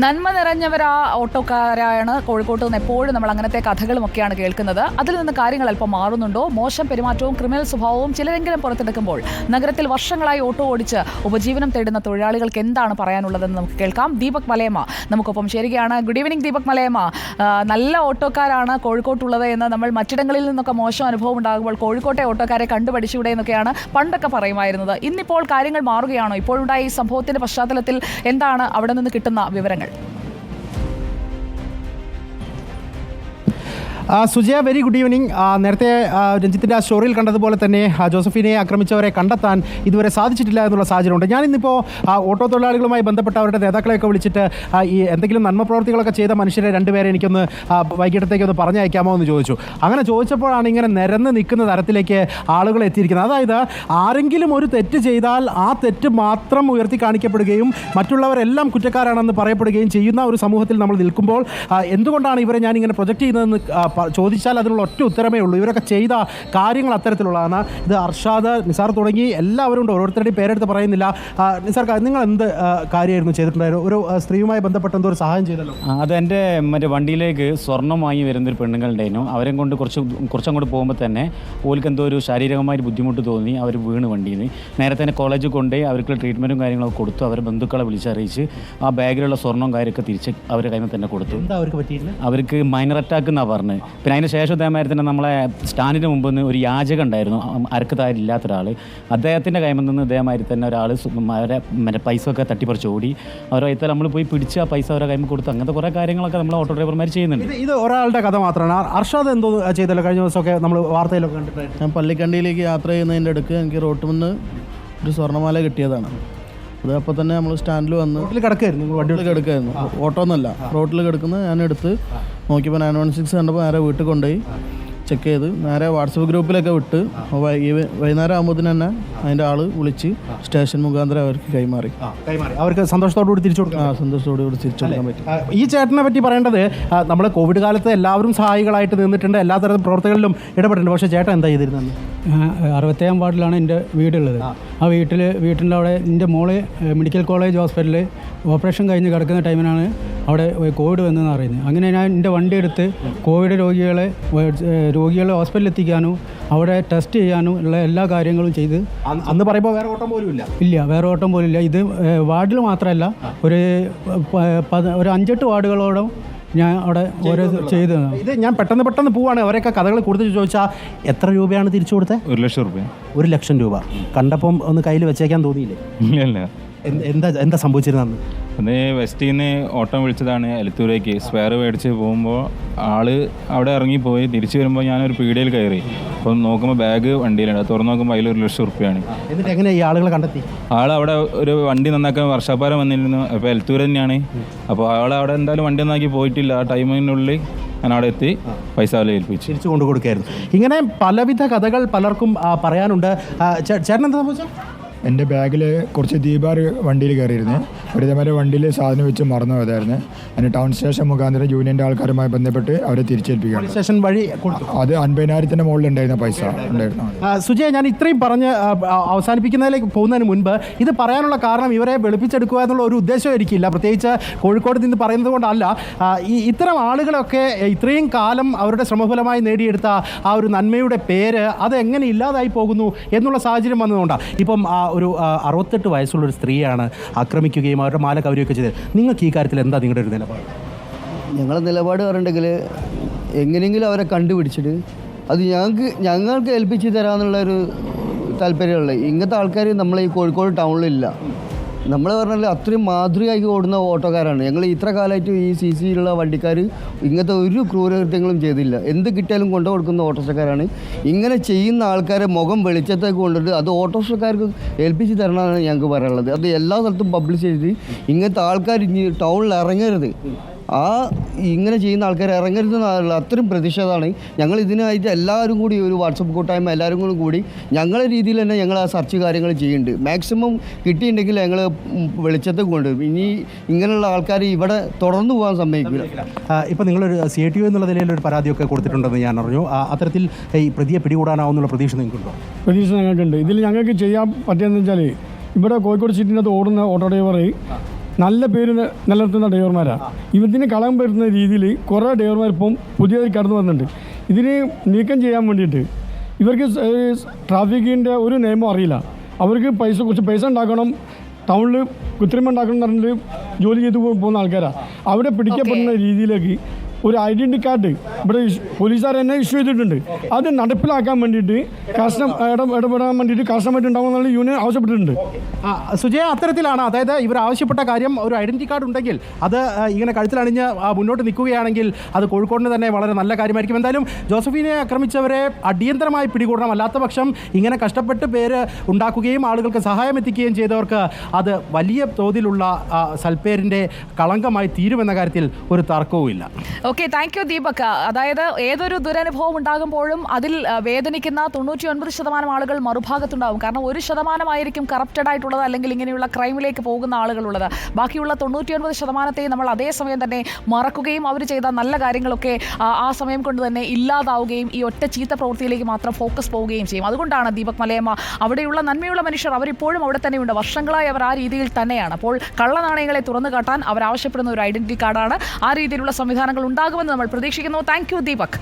നന്മ നിറഞ്ഞവരാ ഓട്ടോക്കാരാണ് കോഴിക്കോട്ട് നിന്ന് എപ്പോഴും നമ്മൾ അങ്ങനത്തെ കഥകളുമൊക്കെയാണ് കേൾക്കുന്നത്. അതിൽ നിന്ന് കാര്യങ്ങൾ അല്പം മാറുന്നുണ്ടോ? മോശം പെരുമാറ്റവും ക്രിമിനൽ സ്വഭാവവും ചിലരെങ്കിലും പുറത്തെടുക്കുമ്പോൾ നഗരത്തിൽ വർഷങ്ങളായി ഓട്ടോ ഓടിച്ച് ഉപജീവനം തേടുന്ന തൊഴിലാളികൾക്ക് എന്താണ് പറയാനുള്ളതെന്ന് നമുക്ക് കേൾക്കാം. ദീപക് മലയമ്മ നമുക്കൊപ്പം ചേരുകയാണ്. Good evening Deepak Malayamma. നല്ല ഓട്ടോക്കാരാണ് കോഴിക്കോട്ടുള്ളത് എന്ന് നമ്മൾ മറ്റിടങ്ങളിൽ നിന്നൊക്കെ മോശം അനുഭവം ഉണ്ടാകുമ്പോൾ കോഴിക്കോട്ടെ ഓട്ടോക്കാരെ കണ്ടുപഠിച്ചൂടെ എന്നൊക്കെയാണ് പണ്ടൊക്കെ പറയുമായിരുന്നത്. ഇന്നിപ്പോൾ കാര്യങ്ങൾ മാറുകയാണോ? ഇപ്പോഴുണ്ടായ ഈ സംഭവത്തിന്റെ പശ്ചാത്തലത്തിൽ എന്താണ് അവിടെ നിന്ന് കിട്ടുന്ന വിവരങ്ങൾ? Sujaya, very good evening. നേരത്തെ രഞ്ജിത്തിൻ്റെ ആ സ്റ്റോറിയിൽ കണ്ടതുപോലെ തന്നെ ജോസഫിനെ ആക്രമിച്ചവരെ കണ്ടെത്താൻ ഇതുവരെ സാധിച്ചിട്ടില്ല എന്നുള്ള സാഹചര്യമുണ്ട്. ഞാനിന്നിപ്പോൾ ഓട്ടോ തൊഴിലാളികളുമായി ബന്ധപ്പെട്ട അവരുടെ നേതാക്കളെയൊക്കെ വിളിച്ചിട്ട് ഈ എന്തെങ്കിലും നന്മ പ്രവർത്തികളൊക്കെ ചെയ്ത മനുഷ്യരെ രണ്ടുപേരെ എനിക്കൊന്ന് വൈകിട്ടത്തേക്കൊന്ന് പറഞ്ഞയക്കാമോ എന്ന് ചോദിച്ചു. അങ്ങനെ ചോദിച്ചപ്പോഴാണ് ഇങ്ങനെ നിരന്ന് നിൽക്കുന്ന തരത്തിലേക്ക് ആളുകൾ എത്തിയിരിക്കുന്നത്. അതായത് ആരെങ്കിലും ഒരു തെറ്റ് ചെയ്താൽ ആ തെറ്റ് മാത്രം ഉയർത്തി കാണിക്കപ്പെടുകയും മറ്റുള്ളവരെല്ലാം കുറ്റക്കാരാണെന്ന് പറയപ്പെടുകയും ചെയ്യുന്ന ഒരു സമൂഹത്തിൽ നമ്മൾ നിൽക്കുമ്പോൾ എന്തുകൊണ്ടാണ് ഇവരെ ഞാനിങ്ങനെ പ്രൊജക്റ്റ് ചെയ്യുന്നതെന്ന് ചോദിച്ചാൽ അതിനുള്ള ഒറ്റ ഉത്തരമേ ഉള്ളൂ. ഇവരൊക്കെ ചെയ്ത കാര്യങ്ങൾ അത്തരത്തിലുള്ളതാണ്. ഇത് അർഷാദ്, നിസാർ തുടങ്ങി എല്ലാവരും ഉണ്ട്. ഓരോരുത്തരുടെയും പേരെടുത്ത് പറയുന്നില്ല. നിസാർ, നിങ്ങൾ എന്ത് കാര്യമായിരുന്നു ചെയ്തിട്ടുണ്ടായിരുന്നു? ഒരു സ്ത്രീയുമായി ബന്ധപ്പെട്ട എന്തോ ഒരു സഹായം ചെയ്തല്ലോ. അത് എൻ്റെ മറ്റേ വണ്ടിയിലേക്ക് സ്വർണ്ണം വാങ്ങി വരുന്നൊരു പെണ്ണുങ്ങളുണ്ടായിരുന്നു. അവരെ കൊണ്ട് കുറച്ചങ്ങോട്ട് പോകുമ്പോൾ തന്നെ ഓൾക്ക് എന്തോ ഒരു ശാരീരികമായിട്ട് ബുദ്ധിമുട്ട് തോന്നി. അവർ വീണ് വണ്ടിയിൽ നിന്ന്. നേരത്തെ തന്നെ കോളേജിൽ കൊണ്ടുപോയി അവർക്ക് ട്രീറ്റ്മെൻറ്റും കാര്യങ്ങളൊക്കെ കൊടുത്തു. അവരെ ബന്ധുക്കളെ വിളിച്ചറിയിച്ച് ആ ബാഗിലുള്ള സ്വർണ്ണവും കാര്യമൊക്കെ തിരിച്ച് അവരുടെ കയ്യിൽ തന്നെ കൊടുത്തു. അവർക്ക് പറ്റിയില്ല. അവർക്ക് മൈനർ അറ്റാക്ക് എന്നാണ് പറഞ്ഞത്. പിന്നെ അതിന് ശേഷം ഇതേമാതിരി തന്നെ നമ്മളെ സ്റ്റാൻഡിന് മുമ്പ് നിന്ന് ഒരു യാചകം ഉണ്ടായിരുന്നു, അരക്കതായില്ലാത്ത ഒരാൾ. അദ്ദേഹത്തിൻ്റെ കൈമിൽ നിന്ന് ഇതേമാതിരി തന്നെ ഒരാൾ അവരെ മറ്റേ പൈസ ഒക്കെ തട്ടിപ്പറിച്ച് ഓടി. അവരെ വൈത്താൽ നമ്മൾ പോയി പിടിച്ച് ആ പൈസ അവരെ കൈമിൽ കൊടുത്ത് അങ്ങനത്തെ കുറേ കാര്യങ്ങളൊക്കെ നമ്മൾ ഓട്ടോ ഡ്രൈവർമാർ ചെയ്യുന്നുണ്ട്. ഇത് ഒരാളുടെ കഥ മാത്രമാണ്. അർഷാദ് എന്തോ ചെയ്തല്ലോ കഴിഞ്ഞ ദിവസമൊക്കെ നമ്മൾ വാർത്തയിലൊക്കെ കണ്ടിട്ടായിരുന്നു. ഞാൻ പള്ളിക്കണ്ടിയിലേക്ക് യാത്ര ചെയ്യുന്നതിൻ്റെ അടുക്ക് എനിക്ക് റോട്ടിൽ നിന്ന് ഒരു സ്വർണ്ണമാല കിട്ടിയതാണ്. അത് അപ്പോൾ തന്നെ നമ്മൾ സ്റ്റാൻഡിൽ വന്ന് കിടക്കായിരുന്നു. വണ്ടിയിൽ കിടക്കായിരുന്നു, ഓട്ടോ ഒന്നല്ല, റോട്ടിൽ കിടക്കുന്നത് ഞാൻ എടുത്ത് നോക്കിയപ്പോൾ 916 കണ്ടപ്പോൾ നേരെ വീട്ടിൽ കൊണ്ടുപോയി ചെക്ക് ചെയ്ത് നേരെ വാട്സപ്പ് ഗ്രൂപ്പിലൊക്കെ വിട്ട് വൈകുന്നേരം ആകുമ്പോഴത്തേന് തന്നെ അതിൻ്റെ ആൾ വിളിച്ച് സ്റ്റേഷൻ മുഖാന്തരം അവർക്ക് കൈമാറി. അവർക്ക് സന്തോഷത്തോടുകൂടി തിരിച്ചു കൊടുക്കാം. സന്തോഷത്തോടുകൂടി തിരിച്ചു കൊടുക്കാൻ പറ്റും. ഈ ചേട്ടനെ പറ്റി പറയേണ്ടത്, നമ്മൾ കോവിഡ് കാലത്ത് എല്ലാവരും സഹായികളായിട്ട് നിന്നിട്ടുണ്ട്, എല്ലാ തരം പ്രവർത്തനങ്ങളിലും ഇടപെട്ടിട്ടുണ്ട്. പക്ഷേ ചേട്ടൻ എന്താ ചെയ്തിരുന്നത്? 67 വാർഡിലാണ് എൻ്റെ വീടുള്ളത്. ആ വീട്ടിൻ്റെ അവിടെ എൻ്റെ മോള് മെഡിക്കൽ കോളേജ് ഹോസ്പിറ്റലിൽ ഓപ്പറേഷൻ കഴിഞ്ഞ് കിടക്കുന്ന ടൈമിനാണ് അവിടെ കോവിഡ് വന്നതെന്ന് അറിയുന്നത്. അങ്ങനെ ഞാൻ എൻ്റെ വണ്ടി എടുത്ത് കോവിഡ് രോഗികളെ ഹോസ്പിറ്റലിൽ എത്തിക്കാനും അവിടെ ടെസ്റ്റ് ചെയ്യാനും ഉള്ള എല്ലാ കാര്യങ്ങളും ചെയ്ത്. അന്ന് പറയുമ്പോൾ വേറെ ഓട്ടം പോലും ഇല്ല, വേറെ ഓട്ടം പോലും ഇല്ല. ഇത് വാർഡിൽ മാത്രമല്ല, ഒരു 5-8 വാർഡുകളോടും ഞാൻ അവിടെ ഓരോ ചെയ്ത്. ഇത് ഞാൻ പെട്ടെന്ന് പോവാണ്. അവരൊക്കെ കഥകൾ കൂടുതൽ ചോദിച്ചാൽ എത്ര രൂപയാണ് തിരിച്ചു കൊടുത്തത്? 1 ലക്ഷം രൂപ. 1 ലക്ഷം രൂപ കണ്ടപ്പം ഒന്ന് കയ്യിൽ വെച്ചേക്കാൻ തോന്നിയില്ലേ? ഇല്ല. എന്താ സംഭവിച്ചിരുന്നത്? അന്ന് വെസ്റ്റിൽ നിന്ന് ഓട്ടം വിളിച്ചതാണ് എലത്തൂരേക്ക്. സ്പെയർ മേടിച്ച് പോകുമ്പോൾ ആള് അവിടെ ഇറങ്ങിപ്പോയി. തിരിച്ചു വരുമ്പോൾ ഞാനൊരു പീടികയിൽ കയറി. അപ്പം നോക്കുമ്പോൾ ബാഗ് വണ്ടിയിലുണ്ട്. തുറന്നു നോക്കുമ്പോൾ അതിൽ 1 ലക്ഷം റുപ്യാണ്. എന്നിട്ട് എങ്ങനെ ഈ ആളുകളെ കണ്ടെത്തി? ആളവിടെ ഒരു വണ്ടി നന്നാക്കാൻ വർഷാപ്പാരം വന്നിരുന്നു. അപ്പോൾ എലത്തൂർ തന്നെയാണ്. അപ്പോൾ ആളവിടെ എന്തായാലും വണ്ടി നന്നാക്കി പോയിട്ടില്ല. ആ ടൈമിനുള്ളിൽ ഞാൻ അവിടെ എത്തി പൈസ ഏൽപ്പിച്ചു തിരിച്ചു കൊണ്ടു കൊടുക്കായിരുന്നു. ഇങ്ങനെ പലവിധ കഥകൾ പലർക്കും പറയാനുണ്ട്. ചേട്ടൻ എന്താ സംഭവിച്ചത്? എൻ്റെ ബാഗിൽ കുറച്ച് ദീപാർ വണ്ടിയിൽ കയറിയിരുന്നു. ഒരു ഇതേമാതിരി വണ്ടിയിൽ സാധനം വെച്ച് മറന്നു പോയതായിരുന്നു. അതിന് ടൗൺ സ്റ്റേഷൻ മുഖാന്തരം യൂണിയൻ്റെ ആൾക്കാരുമായി ബന്ധപ്പെട്ട് അവരെ തിരിച്ചേൽപ്പിക്കുകയാണ്. സ്റ്റേഷൻ വഴി അത് 50,000 മുകളിലുണ്ടായിരുന്ന പൈസ ഉണ്ടായിരുന്നു. സുജയ, ഞാൻ ഇത്രയും പറഞ്ഞ് അവസാനിപ്പിക്കുന്നതിലേക്ക് പോകുന്നതിന് മുൻപ് ഇത് പറയാനുള്ള കാരണം ഇവരെ വെളുപ്പിച്ചെടുക്കുക എന്നുള്ള ഒരു ഉദ്ദേശം എനിക്കില്ല. പ്രത്യേകിച്ച് കോഴിക്കോട് നിന്ന് പറയുന്നത് കൊണ്ടല്ല. ഇത്തരം ആളുകളൊക്കെ ഇത്രയും കാലം അവരുടെ ശ്രമഫലമായി നേടിയെടുത്ത ആ ഒരു നന്മയുടെ പേര് അതെങ്ങനെ ഇല്ലാതായി പോകുന്നു എന്നുള്ള സാഹചര്യം വന്നതുകൊണ്ടാണ്. ഇപ്പം ഒരു 68 വയസ്സുള്ളൊരു സ്ത്രീയാണ് ആക്രമിക്കുകയും അവരുടെ മാല കവരുകയൊക്കെ ചെയ്തത്. നിങ്ങൾക്ക് ഈ കാര്യത്തിൽ എന്താ നിങ്ങളുടെ ഒരു നിലപാട്? ഞങ്ങളുടെ നിലപാട് പറഞ്ഞിട്ടുണ്ടെങ്കിൽ എങ്ങനെയെങ്കിലും അവരെ കണ്ടുപിടിച്ചിട്ട് അത് ഞങ്ങൾക്ക് ഏൽപ്പിച്ച് തരാമെന്നുള്ളൊരു താല്പര്യമുള്ളത്. ഇങ്ങനത്തെ ആൾക്കാർ നമ്മളെ ഈ കോഴിക്കോട് ടൗണിലില്ല. നമ്മൾ പറഞ്ഞാൽ അത്രയും മാതൃകയായി ഓടുന്ന ഓട്ടോക്കാരാണ് ഞങ്ങൾ. ഇത്ര കാലമായിട്ട് ഈ CC-യിലുള്ള വണ്ടിക്കാർ ഇങ്ങനത്തെ ഒരു ക്രൂരകൃത്യങ്ങളും ചെയ്തില്ല. എന്ത് കിട്ടിയാലും കൊണ്ടു കൊടുക്കുന്ന ഓട്ടോറിക്ഷക്കാരാണ്. ഇങ്ങനെ ചെയ്യുന്ന ആൾക്കാരെ മുഖം വെളിച്ചത്തേക്ക് കൊണ്ടിട്ട് അത് ഓട്ടോറിക്ഷക്കാർക്ക് ഏൽപ്പിച്ച് തരണമെന്നാണ് ഞങ്ങൾക്ക് പറയാനുള്ളത്. അത് എല്ലാ സ്ഥലത്തും പബ്ലിഷ് ചെയ്ത് ഇങ്ങനത്തെ ആൾക്കാർ ഇനി ടൗണിൽ ഇറങ്ങരുത്. ഇങ്ങനെ ചെയ്യുന്ന ആൾക്കാർ ഇറങ്ങരുത് എന്നുള്ള അത്രയും പ്രതിഷേധമാണ്. ഞങ്ങൾ ഇതിനായിട്ട് എല്ലാവരും കൂടി ഒരു വാട്സപ്പ് കൂട്ടായ്മ എല്ലാവരും കൂടി ഞങ്ങളുടെ രീതിയിൽ തന്നെ ഞങ്ങൾ ആ സെർച്ച് കാര്യങ്ങൾ ചെയ്യുന്നുണ്ട്. മാക്സിമം കിട്ടിയിട്ടുണ്ടെങ്കിൽ ഞങ്ങൾ വെളിച്ചത്തെ കൊണ്ടുവരും. ഇനി ഇങ്ങനെയുള്ള ആൾക്കാർ ഇവിടെ തുടർന്നു പോകാൻ സമ്മതിക്കില്ല. ഇപ്പോൾ നിങ്ങളൊരു CITO എന്നുള്ള നിലയിലൊരു പരാതിയൊക്കെ കൊടുത്തിട്ടുണ്ടെന്ന് ഞാൻ അറിഞ്ഞു. അത്തരത്തിൽ ഈ പ്രതിയെ പിടികൂടാനാവുന്നുള്ള പ്രതീക്ഷ നിങ്ങൾക്കുണ്ടോ? പ്രതീക്ഷ ഞങ്ങൾക്കുണ്ട്. ഇതിൽ ഞങ്ങൾക്ക് ചെയ്യാൻ പറ്റിയെന്ന് വെച്ചാൽ ഇവിടെ കോഴിക്കോട് സിറ്റിൻ്റെ അകത്ത് ഓടുന്ന ഓട്ടോ ഡ്രൈവർ നല്ല പേര് നിലനിർത്തുന്ന ഡ്രൈവർമാരാണ്. ഇതിന് കളം വരുന്ന രീതിയിൽ കുറേ ഡ്രൈവർമാർ ഇപ്പം പുതിയതായി കടന്നു വന്നിട്ടുണ്ട്. ഇതിന് നീക്കം ചെയ്യാൻ വേണ്ടിയിട്ട് ഇവർക്ക് ട്രാഫിക്കിൻ്റെ ഒരു നിയമം അറിയില്ല. അവർക്ക് കുറച്ച് പൈസ ഉണ്ടാക്കണം, ടൗണിൽ കൃത്രിമം ഉണ്ടാക്കണം എന്ന് പറഞ്ഞിട്ട് ജോലി ചെയ്ത് പോകുന്ന ആൾക്കാരാണ്. അവിടെ പിടിക്കപ്പെടുന്ന രീതിയിലേക്ക് ഒരു ഐഡൻറ്റി കാർഡ് ഇവിടെ പോലീസുകാർ തന്നെ ഇഷ്യൂ ചെയ്തിട്ടുണ്ട്. അത് നടപ്പിലാക്കാൻ വേണ്ടിയിട്ട് ഇടപെടാൻ വേണ്ടിയിട്ട് കർശനമായിട്ടുണ്ടാകുമെന്നുള്ള യൂണിയൻ ആവശ്യപ്പെട്ടിട്ടുണ്ട്. സുജയ, അത്തരത്തിലാണ്. അതായത് ഇവർ ആവശ്യപ്പെട്ട കാര്യം ഒരു ഐഡൻറ്റി കാർഡ് ഉണ്ടെങ്കിൽ അത് ഇങ്ങനെ കഴുത്തിലണിഞ്ഞ് മുന്നോട്ട് നിൽക്കുകയാണെങ്കിൽ അത് കോഴിക്കോടിന് തന്നെ വളരെ നല്ല കാര്യമായിരിക്കും. എന്തായാലും ജോസഫിനെ ആക്രമിച്ചവരെ അടിയന്തരമായി പിടികൂടണം. അല്ലാത്ത പക്ഷം ഇങ്ങനെ കഷ്ടപ്പെട്ട് പേര് ഉണ്ടാക്കുകയും ആളുകൾക്ക് സഹായം എത്തിക്കുകയും ചെയ്തവർക്ക് അത് വലിയ തോതിലുള്ള സൽപ്പേരിൻ്റെ കളങ്കമായി തീരുമെന്ന കാര്യത്തിൽ ഒരു തർക്കവുമില്ല. Okay, thank you Deepak. അതായത് ഏതൊരു ദുരനുഭവം ഉണ്ടാകുമ്പോഴും അതിൽ വേദനിക്കുന്ന 99% ആളുകൾ മറുഭാഗത്തുണ്ടാവും. കാരണം 1% കറപ്റ്റഡ് ആയിട്ടുള്ളത്, അല്ലെങ്കിൽ ഇങ്ങനെയുള്ള ക്രൈമിലേക്ക് പോകുന്ന ആളുകളുള്ളത്. ബാക്കിയുള്ള 99% നമ്മൾ അതേസമയം തന്നെ മറക്കുകയും അവർ ചെയ്ത നല്ല കാര്യങ്ങളൊക്കെ ആ സമയം കൊണ്ട് തന്നെ ഇല്ലാതാവുകയും ഈ ഒറ്റ ചീത്ത പ്രവൃത്തിയിലേക്ക് മാത്രം ഫോക്കസ് പോവുകയും ചെയ്യും. അതുകൊണ്ടാണ് ദീപക് മലയമ്മ അവിടെയുള്ള നന്മയുള്ള മനുഷ്യർ അവരിപ്പോഴും അവിടെ തന്നെയുണ്ട്. വർഷങ്ങളായി അവർ ആ രീതിയിൽ തന്നെയാണ്. അപ്പോൾ കള്ളനാണയങ്ങളെ തുറന്നു കാട്ടാൻ അവർ ആവശ്യപ്പെടുന്ന ഒരു ഐഡന്റിറ്റി കാർഡാണ്. ആ രീതിയിലുള്ള സംവിധാനങ്ങൾ ഉണ്ടാകുമെന്ന് നമ്മൾ പ്രതീക്ഷിക്കുന്നു. Thank you Deepak.